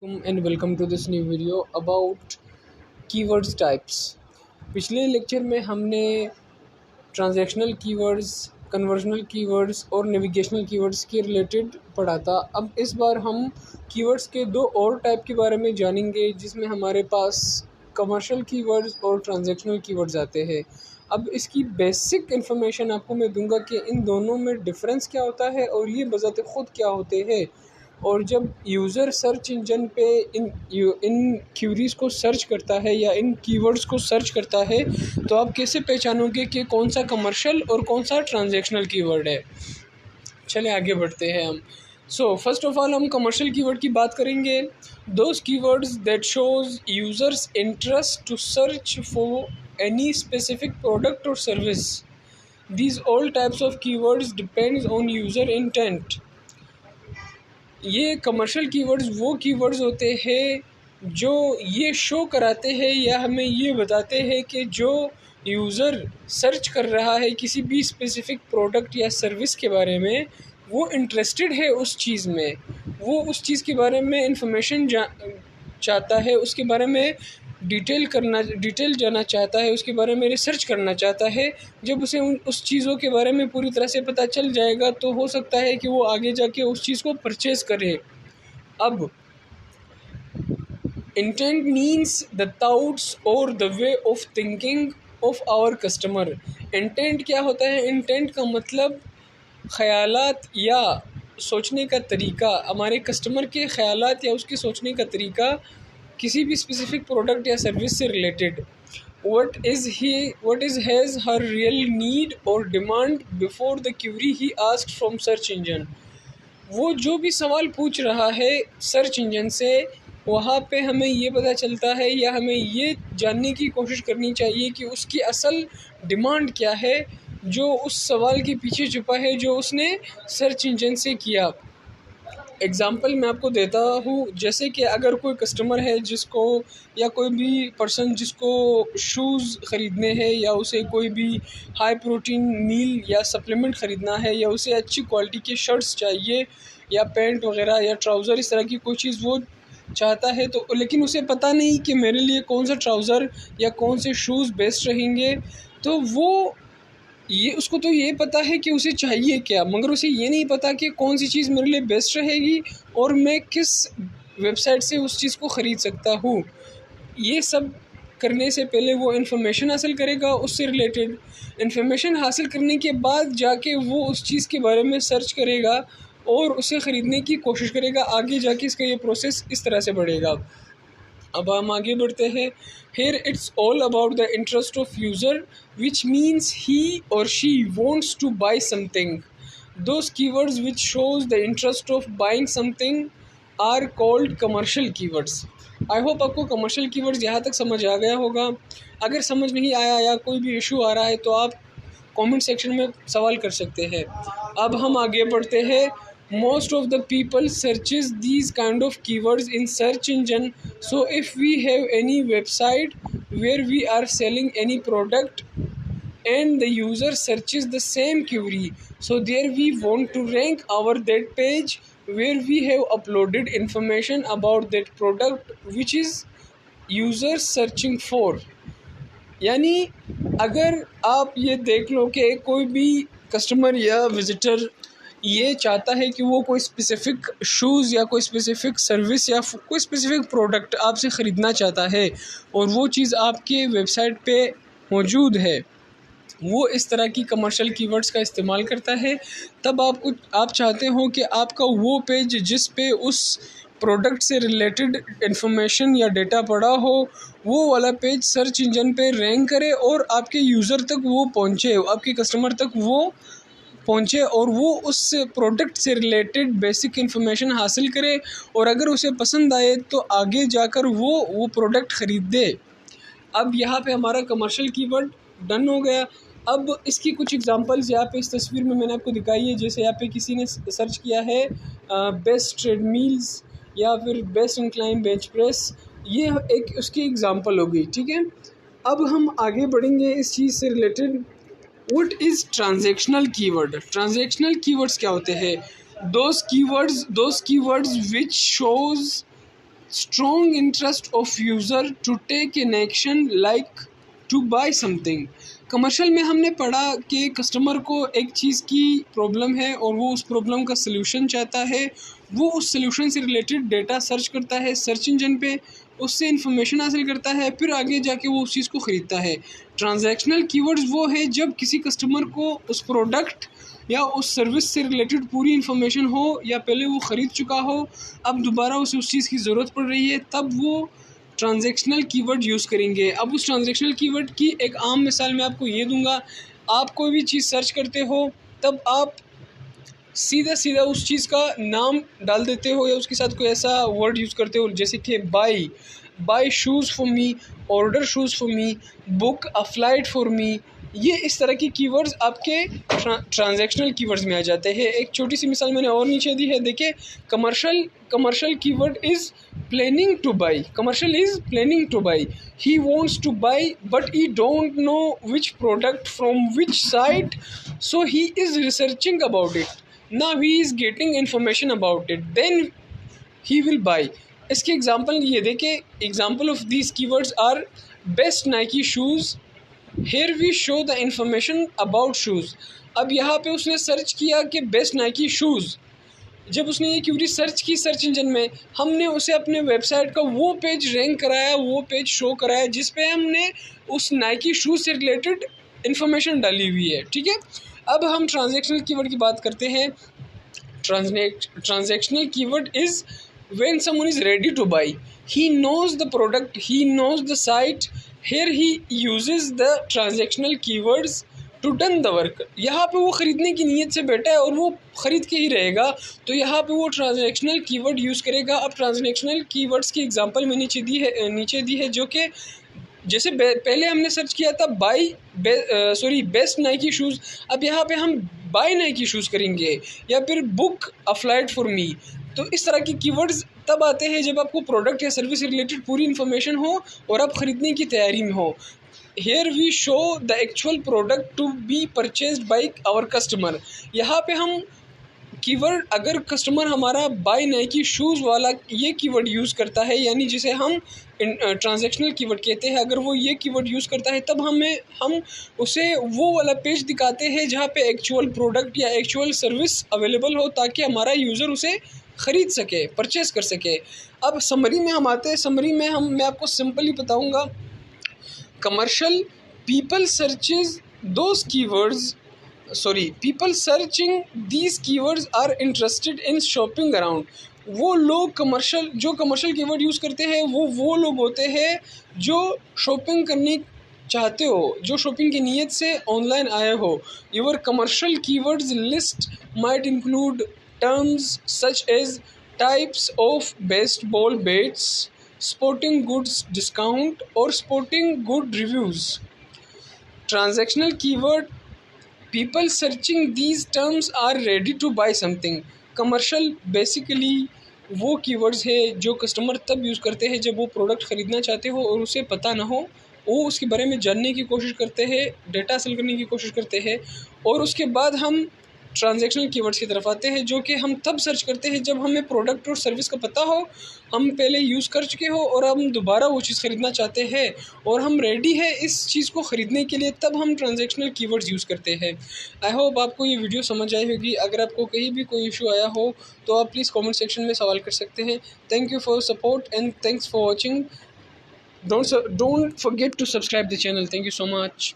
And welcome to this new video about keywords types। पिछले lecture में हमने transactional keywords, कन्वर्जनल keywords और navigational keywords के रिलेटेड पढ़ा था। अब इस बार हम कीवर्ड्स के दो और टाइप के बारे में जानेंगे, जिसमें हमारे पास कमर्शियल कीवर्ड्स और ट्रांजैक्शनल कीवर्ड्स आते हैं। अब इसकी बेसिक इन्फॉर्मेशन आपको मैं दूंगा कि इन दोनों में डिफरेंस क्या होता है और ये बजाते ख़ुद क्या होते हैं। और जब यूज़र सर्च इंजन पे इन क्यूरीज़ को सर्च करता है या इन कीवर्ड्स को सर्च करता है, तो आप कैसे पहचानोगे कि कौन सा कमर्शियल और कौन सा ट्रांजैक्शनल कीवर्ड है। चलिए आगे बढ़ते हैं हम। फर्स्ट ऑफ ऑल हम कमर्शियल कीवर्ड की बात करेंगे। Those keywords that shows users interest to search for any specific product और service. These all types of keywords depends on user intent. ये कमर्शियल कीवर्ड्स वो कीवर्ड्स होते हैं जो ये शो कराते हैं या हमें ये बताते हैं कि जो यूज़र सर्च कर रहा है किसी भी स्पेसिफ़िक प्रोडक्ट या सर्विस के बारे में, वो इंटरेस्टेड है उस चीज़ में, वो उस चीज़ के बारे में इंफॉर्मेशन चाहता है, उसके बारे में डिटेल जाना चाहता है, उसके बारे में रिसर्च करना चाहता है। जब उसे उस चीज़ों के बारे में पूरी तरह से पता चल जाएगा तो हो सकता है कि वो आगे जाके उस चीज़ को परचेज़ करे। अब इंटेंट मीन्स द थॉट्स और the way of thinking of our customer. Intent क्या होता है? इंटेंट का मतलब ख़यालात या सोचने का तरीका, हमारे कस्टमर के ख़यालात या उसके सोचने का तरीका किसी भी स्पेसिफिक प्रोडक्ट या सर्विस से related. What is has her real need और demand before the query he asked from search engine. वो जो भी सवाल पूछ रहा है सर्च इंजन से, वहाँ पे हमें ये पता चलता है या हमें ये जानने की कोशिश करनी चाहिए कि उसकी असल डिमांड क्या है, जो उस सवाल के पीछे छुपा है जो उसने सर्च इंजन से किया। एग्ज़ाम्पल मैं आपको देता हूँ, जैसे कि अगर कोई कस्टमर है जिसको या कोई भी पर्सन जिसको शूज़ ख़रीदने हैं या उसे कोई भी हाई प्रोटीन मील या सप्लीमेंट ख़रीदना है या उसे अच्छी क्वालिटी के शर्ट्स चाहिए या पैंट वगैरह या ट्राउज़र, इस तरह की कोई चीज़ वो चाहता है, तो लेकिन उसे पता नहीं कि मेरे लिए कौन सा ट्राउज़र या कौन से शूज़ बेस्ट रहेंगे। तो वो ये उसको तो ये पता है कि उसे चाहिए क्या, मगर उसे ये नहीं पता कि कौन सी चीज़ मेरे लिए बेस्ट रहेगी और मैं किस वेबसाइट से उस चीज़ को ख़रीद सकता हूँ। ये सब करने से पहले वो इन्फॉर्मेशन हासिल करेगा, उससे रिलेटेड इन्फॉर्मेशन हासिल करने के बाद जाके वो उस चीज़ के बारे में सर्च करेगा और उसे ख़रीदने की कोशिश करेगा। आगे जाके इसका ये प्रोसेस इस तरह से बढ़ेगा। अब हम आगे बढ़ते हैं। Here it's all about the interest of user, which means he or she wants to buy something. Those keywords which shows the interest of buying something are called commercial keywords. I hope आपको commercial keywords यहाँ तक समझ आ गया होगा। अगर समझ नहीं आया या कोई भी इशू आ रहा है तो आप कमेंट सेक्शन में सवाल कर सकते हैं। अब हम आगे बढ़ते हैं। Most of the people searches these kind of keywords in search engine. So if we have any website where we are selling any product and the user searches the same query, so there we want to rank our that page where we have uploaded information about that product which is user searching for। यानी अगर आप ये देख लो कि कोई भी customer या visitor ये चाहता है कि वो कोई स्पेसिफ़िक शूज़ या कोई स्पेसिफ़िक सर्विस या कोई स्पेसिफ़िक प्रोडक्ट आपसे ख़रीदना चाहता है और वो चीज़ आपके वेबसाइट पे मौजूद है, वो इस तरह की कमर्शियल कीवर्ड्स का इस्तेमाल करता है। तब आप चाहते हो कि आपका वो पेज जिस पे उस प्रोडक्ट से रिलेटेड इन्फॉर्मेशन या डेटा पड़ा हो, वो वाला पेज सर्च इंजन पे रैंक करे और आपके यूज़र तक वो पहुँचे, आपके कस्टमर तक वो पहुँचे और वो उस प्रोडक्ट से रिलेटेड बेसिक इन्फॉर्मेशन हासिल करे और अगर उसे पसंद आए तो आगे जाकर वो प्रोडक्ट ख़रीदे। अब यहाँ पे हमारा कमर्शियल कीवर्ड डन हो गया। अब इसकी कुछ एग्जांपल्स यहाँ पे इस तस्वीर में मैंने आपको दिखाई है। जैसे यहाँ पे किसी ने सर्च किया है बेस्ट ट्रेडमिल्स या फिर बेस्ट इंक्लाइन बेंच प्रेस, ये एक उसकी एग्जांपल होगी, ठीक है। अब हम आगे बढ़ेंगे इस चीज़ से related. What is transactional keyword? Transactional keywords क्या होते हैं? Those keywords which shows strong interest of user to take an action like to buy something. Commercial में हमने पढ़ा कि कस्टमर को एक चीज़ की प्रॉब्लम है और वो उस प्रॉब्लम का सलूशन चाहता है, वो उस सलूशन से रिलेटेड डेटा सर्च करता है सर्च इंजन पे, उससे इंफॉर्मेशन हासिल करता है, फिर आगे जाके वो उस चीज़ को ख़रीदता है। ट्रांजैक्शनल कीवर्ड्स वो है जब किसी कस्टमर को उस प्रोडक्ट या उस सर्विस से रिलेटेड पूरी इन्फॉर्मेशन हो, या पहले वो ख़रीद चुका हो, अब दोबारा उसे उस चीज़ की ज़रूरत पड़ रही है, तब वो ट्रांजैक्शनल कीवर्ड यूज़ करेंगे। अब उस ट्रांजैक्शनल कीवर्ड की एक आम मिसाल मैं आपको ये दूंगा। आप कोई भी चीज़ सर्च करते हो, तब आप सीधा सीधा उस चीज़ का नाम डाल देते हो या उसके साथ कोई ऐसा वर्ड यूज़ करते हो जैसे कि by shoes for me, order shoes for me, book a flight for me. ये इस तरह की कीवर्ड्स आपके ट्रांजैक्शनल कीवर्ड्स में आ जाते हैं। एक छोटी सी मिसाल मैंने और नीचे दी है, देखिए commercial keyword is planning two by. Commercial is planning to buy, he wants two by but he don't know which product from which site, so he is researching about it. Now he is getting information about it, then he will buy। इसके example ये देखें, example of these keywords are best Nike shoes, here we show the information about shoes. अब यहाँ पे उसने search किया कि best Nike shoes. जब उसने ये क्वेरी सर्च की सर्च इंजन में, हमने उसे अपने वेबसाइट का वो पेज रैंक कराया, वो पेज शो कराया जिस पे हमने उस नाइकी शूज़ से रिलेटेड इंफॉर्मेशन डाली हुई है। ठीक है, अब हम ट्रांजैक्शनल कीवर्ड की बात करते हैं। Transactional keyword is when someone is ready to buy, he knows the product, he knows the site, here he uses the transactional keywords to done the work. यहाँ पे वो ख़रीदने की नीयत से बैठा है और वो ख़रीद के ही रहेगा, तो यहाँ पे वो ट्रांजैक्शनल कीवर्ड यूज़ करेगा। अब ट्रांजैक्शनल कीवर्ड्स की एग्जांपल में नीचे दी है जो कि जैसे पहले हमने सर्च किया था बेस्ट नाइकी शूज़, अब यहाँ पे हम बाय नाइकी शूज़ करेंगे, या फिर book a flight for me. तो इस तरह की कीवर्ड्स तब आते हैं जब आपको प्रोडक्ट या सर्विस से रिलेटेड पूरी इन्फॉर्मेशन हो और आप ख़रीदने की तैयारी में हो। Here we show the actual product to be purchased by our customer. यहाँ पे हम कीवर्ड, अगर कस्टमर हमारा बाय नाइकी शूज़ वाला ये कीवर्ड यूज़ करता है, यानी जिसे हम ट्रांजैक्शनल कीवर्ड कहते हैं, अगर वो ये कीवर्ड यूज़ करता है, तब हम उसे वो वाला पेज दिखाते हैं जहाँ पे एक्चुअल प्रोडक्ट या एक्चुअल सर्विस अवेलेबल हो, ताकि हमारा यूज़र उसे ख़रीद सके, परचेज़ कर सके। अब समरी में हम आते हैं। समरी में मैं आपको सिंपली बताऊँगा। Commercial people searches those keywords people searching these keywords are interested in shopping around। वो लोग जो कमर्शियल कीवर्ड यूज़ करते हैं वो लोग होते हैं जो शॉपिंग करनी चाहते हो, जो शॉपिंग की नीयत से ऑनलाइन आए हो। Your commercial keywords list might include terms such as types of baseball bats, sporting goods discount और sporting good reviews. Transactional keyword people searching these terms are ready to buy something। Commercial basically वो keywords है जो customer तब use करते हैं जब वो product ख़रीदना चाहते हो और उसे पता ना हो, वो उसके बारे में जानने की कोशिश करते हैं, डेटा हासिल करने की कोशिश करते हैं। और उसके बाद हम ट्रांजैक्शनल कीवर्ड्स की तरफ आते हैं, जो कि हम तब सर्च करते हैं जब हमें प्रोडक्ट और सर्विस का पता हो, हम पहले यूज़ कर चुके हो और हम दोबारा वो चीज़ ख़रीदना चाहते हैं और हम रेडी है इस चीज़ को ख़रीदने के लिए, तब हम ट्रांजैक्शनल कीवर्ड्स यूज़ करते हैं। आई होप आपको ये वीडियो समझ आई होगी। अगर आपको कहीं भी कोई इशू आया हो तो आप प्लीज़ कमेंट सेक्शन में सवाल कर सकते हैं। Thank you for support and thanks for watching. Don't forget to subscribe the channel. Thank you so much.